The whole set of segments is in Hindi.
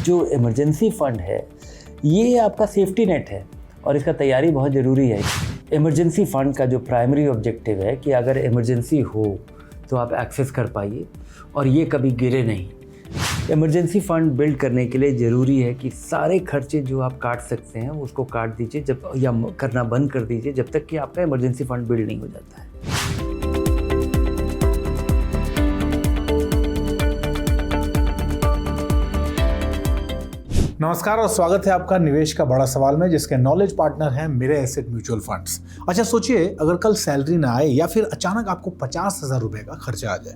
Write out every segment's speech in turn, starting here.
जो इमरजेंसी फंड है ये आपका सेफ्टी नेट है और इसका तैयारी बहुत ज़रूरी है। इमरजेंसी फ़ंड का जो प्राइमरी ऑब्जेक्टिव है कि अगर इमरजेंसी हो तो आप एक्सेस कर पाइए और ये कभी गिरे नहीं। इमरजेंसी फ़ंड बिल्ड करने के लिए ज़रूरी है कि सारे खर्चे जो आप काट सकते हैं उसको काट दीजिए जब या करना बंद कर दीजिए जब तक कि आपका इमरजेंसी फ़ंड बिल्ड नहीं हो जाता है। नमस्कार और स्वागत है आपका निवेश का बड़ा सवाल में, जिसके नॉलेज पार्टनर हैं मेरे एसेट म्यूचुअल फंड्स। अच्छा सोचिए, अगर कल सैलरी ना आए या फिर अचानक आपको 50,000 रुपए का खर्चा आ जाए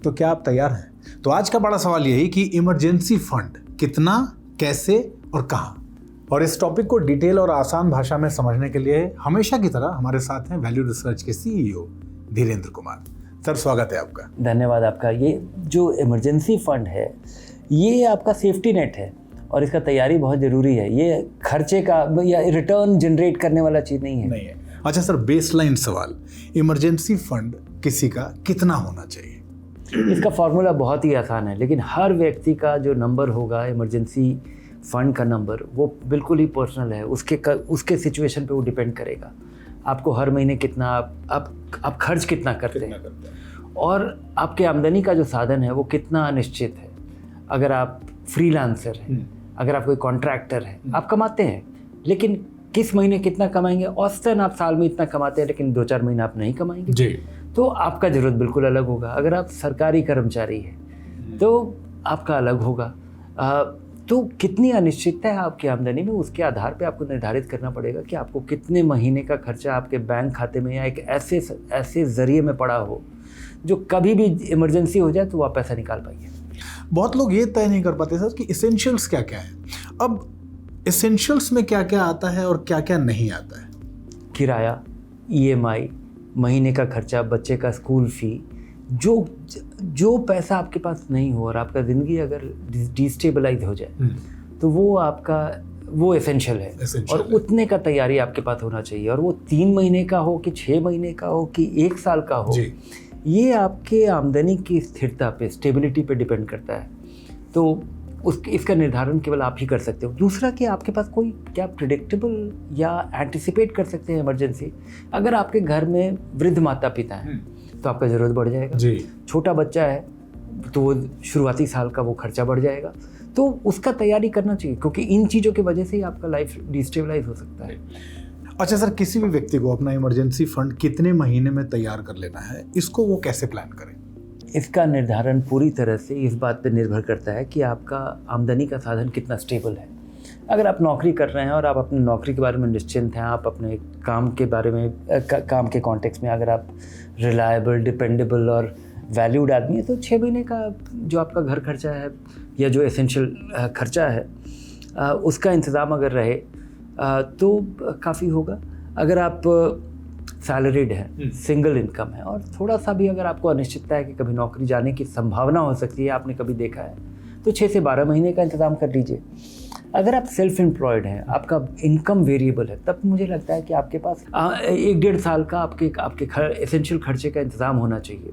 तो क्या आप तैयार हैं? तो आज का बड़ा सवाल यही कि इमरजेंसी फंड कितना, कैसे और कहाँ। और इस टॉपिक को डिटेल और आसान भाषा में समझने के लिए हमेशा की तरह हमारे साथ हैं वैल्यू रिसर्च के CEO धीरेन्द्र कुमार। सर स्वागत है आपका। धन्यवाद आपका। ये जो इमरजेंसी फंड है ये आपका सेफ्टी नेट है और इसका तैयारी बहुत ज़रूरी है। ये खर्चे का या रिटर्न जनरेट करने वाला चीज़ नहीं है। अच्छा सर, बेसलाइन सवाल, इमरजेंसी फंड किसी का कितना होना चाहिए? इसका फॉर्मूला बहुत ही आसान है, लेकिन हर व्यक्ति का जो नंबर होगा इमरजेंसी फंड का नंबर वो बिल्कुल ही पर्सनल है। उसके सिचुएशन पे वो डिपेंड करेगा। आपको हर महीने कितना आप खर्च कितना करते हैं और आपके आमदनी का जो साधन है वो कितना अनिश्चित है। अगर आप फ्रीलांसर हैं, अगर आप कोई कॉन्ट्रैक्टर हैं, आप कमाते हैं, लेकिन किस महीने कितना कमाएंगे? औसतन आप साल में इतना कमाते हैं लेकिन 2-4 महीना आप नहीं कमाएंगे जी। तो आपका ज़रूरत बिल्कुल अलग होगा। अगर आप सरकारी कर्मचारी हैं तो आपका अलग होगा। तो कितनी अनिश्चितता है आपकी आमदनी में, उसके आधार पे आपको निर्धारित करना पड़ेगा कि आपको कितने महीने का खर्चा आपके बैंक खाते में या एक ऐसे ज़रिए में पड़ा हो जो कभी भी इमरजेंसी हो जाए तो आप पैसा निकाल पाइए। बहुत लोग ये तय नहीं कर पाते सर कि एसेंशियल्स क्या क्या है। अब एसेंशियल्स में क्या क्या आता है और क्या क्या नहीं आता है? किराया, EMI, महीने का खर्चा, बच्चे का स्कूल फी, जो पैसा आपके पास नहीं हो और आपका ज़िंदगी अगर डिस्टेबलाइज हो जाए तो वो एसेंशियल है और उतने का तैयारी आपके पास होना चाहिए। और वो 3 महीने का हो कि 6 महीने का हो कि 1 साल का हो, ये आपके आमदनी की स्थिरता पे, स्टेबिलिटी पे डिपेंड करता है। तो इसका निर्धारण केवल आप ही कर सकते हो। दूसरा कि आपके पास कोई क्या प्रिडिक्टेबल या एंटिसिपेट कर सकते हैं इमरजेंसी। अगर आपके घर में वृद्ध माता पिता हैं तो आपका ज़रूरत बढ़ जाएगा जी। छोटा बच्चा है तो वो शुरुआती साल का वो खर्चा बढ़ जाएगा, तो उसका तैयारी करना चाहिए क्योंकि इन चीज़ों की वजह से ही आपका लाइफ डिस्टेबलाइज हो सकता है। अच्छा सर, किसी भी व्यक्ति को अपना इमरजेंसी फंड कितने महीने में तैयार कर लेना है, इसको वो कैसे प्लान करें? इसका निर्धारण पूरी तरह से इस बात पर निर्भर करता है कि आपका आमदनी का साधन कितना स्टेबल है। अगर आप नौकरी कर रहे हैं और आप अपनी नौकरी के बारे में निश्चिंत हैं, आप अपने काम के बारे में काम के कॉन्टेक्स्ट में अगर आप रिलायबल, डिपेंडेबल और वैल्यूड आदमी है तो 6 महीने का जो आपका घर खर्चा है या जो एसेंशियल खर्चा है उसका इंतज़ाम अगर रहे तो काफ़ी होगा। अगर आप सैलरीड हैं, सिंगल इनकम है और थोड़ा सा भी अगर आपको अनिश्चितता है कि कभी नौकरी जाने की संभावना हो सकती है, आपने कभी देखा है, तो 6 से 12 महीने का इंतज़ाम कर लीजिए। अगर आप सेल्फ एम्प्लॉयड हैं, आपका इनकम वेरिएबल है, तब मुझे लगता है कि आपके पास 1-1.5 साल का आपके एसेंशियल खर्चे का इंतज़ाम होना चाहिए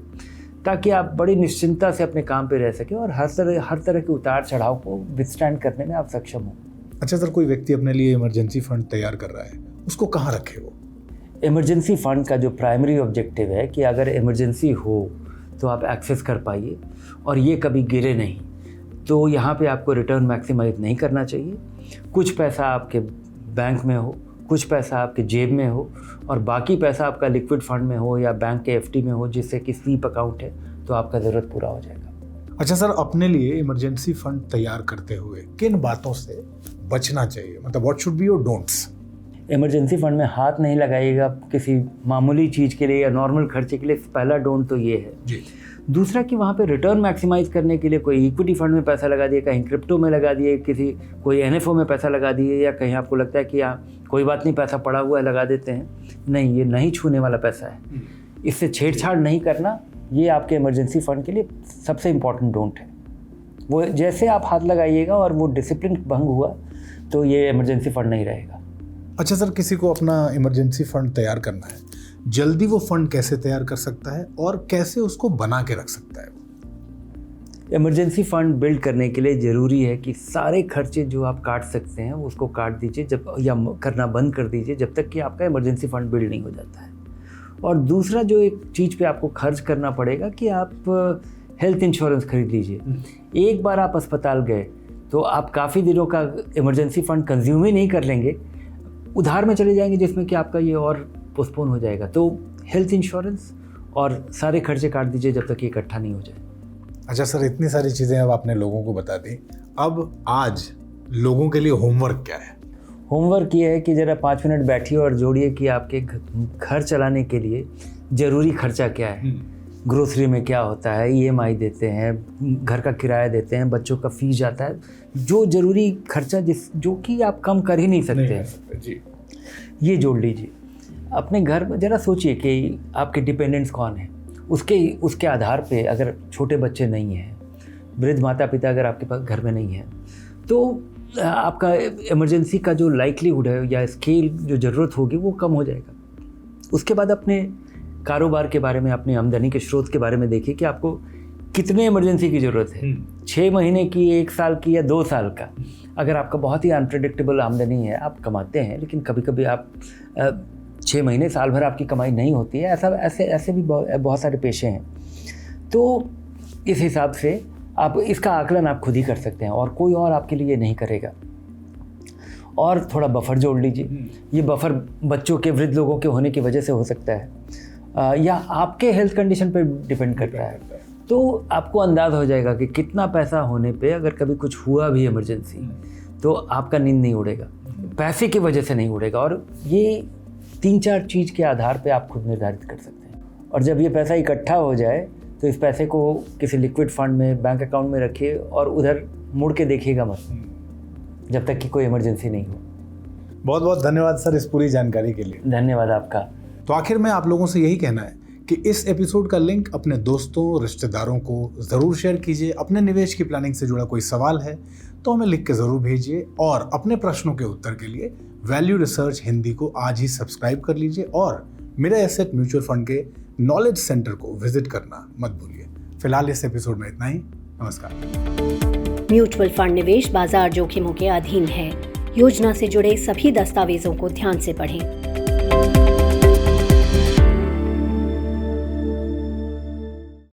ताकि आप बड़ी निश्चिंतता से अपने काम पे रह सकें और हर तरह के उतार चढ़ाव को विथस्टैंड करने में आप सक्षम हो। अच्छा सर, कोई व्यक्ति अपने लिए इमरजेंसी फंड तैयार कर रहा है, उसको कहाँ रखे वो? इमरजेंसी फ़ंड का जो प्राइमरी ऑब्जेक्टिव है कि अगर इमरजेंसी हो तो आप एक्सेस कर पाइए और ये कभी गिरे नहीं। तो यहाँ पे आपको रिटर्न मैक्सिमाइज नहीं करना चाहिए। कुछ पैसा आपके बैंक में हो, कुछ पैसा आपके जेब में हो और बाकी पैसा आपका लिक्विड फंड में हो या बैंक के FD में हो जिससे कि स्वीप अकाउंट है, तो आपका ज़रूरत पूरा हो जाएगा। अच्छा सर, अपने लिए इमरजेंसी फंड तैयार करते हुए किन बातों से बचना चाहिए, मतलब what should be your don'ts? Emergency fund में हाथ नहीं लगाइएगा किसी मामूली चीज़ के लिए या नॉर्मल खर्चे के लिए। पहला डोंट तो ये है जी। दूसरा कि वहाँ पे रिटर्न मैक्सिमाइज करने के लिए कोई इक्विटी फंड में पैसा लगा दिए, कहीं क्रिप्टो में लगा दिए, कोई NFO में पैसा लगा दिए, या कहीं आपको लगता है कि कोई बात नहीं पैसा पड़ा हुआ है लगा देते हैं। नहीं, ये नहीं छूने वाला पैसा है, इससे छेड़छाड़ नहीं करना। ये आपके इमरजेंसी फंड के लिए सबसे इम्पॉर्टेंट डोंट है। वो जैसे आप हाथ लगाइएगा और वो डिसिप्लिन भंग हुआ तो ये इमरजेंसी फंड नहीं रहेगा। अच्छा सर, किसी को अपना इमरजेंसी फंड तैयार करना है, जल्दी वो फंड कैसे तैयार कर सकता है और कैसे उसको बना के रख सकता है? इमरजेंसी फंड बिल्ड करने के लिए ज़रूरी है कि सारे खर्चे जो आप काट सकते हैं उसको काट दीजिए जब, या करना बंद कर दीजिए जब तक कि आपका इमरजेंसी फ़ंड बिल्ड नहीं हो जाता है। और दूसरा जो एक चीज़ पे आपको खर्च करना पड़ेगा कि आप हेल्थ इंश्योरेंस खरीद लीजिए। एक बार आप अस्पताल गए तो आप काफ़ी दिनों का इमरजेंसी फ़ंड कंज्यूम ही नहीं कर लेंगे, उधार में चले जाएंगे जिसमें कि आपका ये और पोस्टपोन हो जाएगा। तो हेल्थ इंश्योरेंस और सारे खर्चे काट दीजिए जब तक ये इकट्ठा नहीं हो जाए। अच्छा सर, इतनी सारी चीज़ें अब आपने लोगों को बता दी। अब आज लोगों के लिए होमवर्क क्या है? होमवर्क ये है कि ज़रा 5 मिनट बैठिए और जोड़िए कि आपके घर चलाने के लिए ज़रूरी खर्चा क्या है। ग्रोसरी में क्या होता है, EMI देते हैं, घर का किराया देते हैं, बच्चों का फीस जाता है, जो ज़रूरी खर्चा जो कि आप कम कर ही नहीं सकते जी, ये जोड़ लीजिए। अपने घर में ज़रा सोचिए कि आपके डिपेंडेंट्स कौन हैं, उसके आधार पे अगर छोटे बच्चे नहीं हैं, वृद्ध माता पिता अगर आपके पास घर में नहीं है, तो आपका इमरजेंसी का जो लाइक्लीहुड है या स्केल जो ज़रूरत होगी वो कम हो जाएगा। उसके बाद अपने कारोबार के बारे में, अपनी आमदनी के स्रोत के बारे में देखिए कि आपको कितने इमरजेंसी की ज़रूरत है। 6 महीने की, 1 साल की या 2 साल का। अगर आपका बहुत ही अनप्रेडिक्टेबल आमदनी है, आप कमाते हैं लेकिन कभी कभी आप 6 महीने, साल भर आपकी कमाई नहीं होती है, ऐसे भी बहुत सारे पेशे हैं। तो इस हिसाब से आप इसका आकलन आप खुद ही कर सकते हैं और कोई और आपके लिए नहीं करेगा। और थोड़ा बफर जोड़ लीजिए। ये बफर बच्चों के, वृद्ध लोगों के होने की वजह से हो सकता है या आपके हेल्थ कंडीशन पर डिपेंड करता है। तो आपको अंदाज़ हो जाएगा कि कितना पैसा होने पे अगर कभी कुछ हुआ भी इमरजेंसी तो आपका नींद नहीं उड़ेगा, पैसे की वजह से नहीं उड़ेगा। और ये 3-4 चीज़ के आधार पे आप खुद निर्धारित कर सकते हैं। और जब ये पैसा इकट्ठा हो जाए तो इस पैसे को किसी लिक्विड फंड में, बैंक अकाउंट में रखिए और उधर मुड़ के देखिएगा मत जब तक कि कोई इमरजेंसी नहीं हो। बहुत बहुत धन्यवाद सर इस पूरी जानकारी के लिए। धन्यवाद आपका। तो आखिर में आप लोगों से यही कहना है कि इस एपिसोड का लिंक अपने दोस्तों, रिश्तेदारों को ज़रूर शेयर कीजिए। अपने निवेश की प्लानिंग से जुड़ा कोई सवाल है तो हमें लिख के ज़रूर भेजिए और अपने प्रश्नों के उत्तर के लिए वैल्यू रिसर्च हिंदी को आज ही सब्सक्राइब कर लीजिए और मेरे एसेट म्यूचुअल फंड के नॉलेज सेंटर को विजिट करना मत भूलिए। फिलहाल इस एपिसोड में इतना ही। नमस्कार। म्यूचुअल फंड निवेश बाजार जोखिमों के अधीन है। योजना से जुड़े सभी दस्तावेजों को ध्यान से पढ़ें।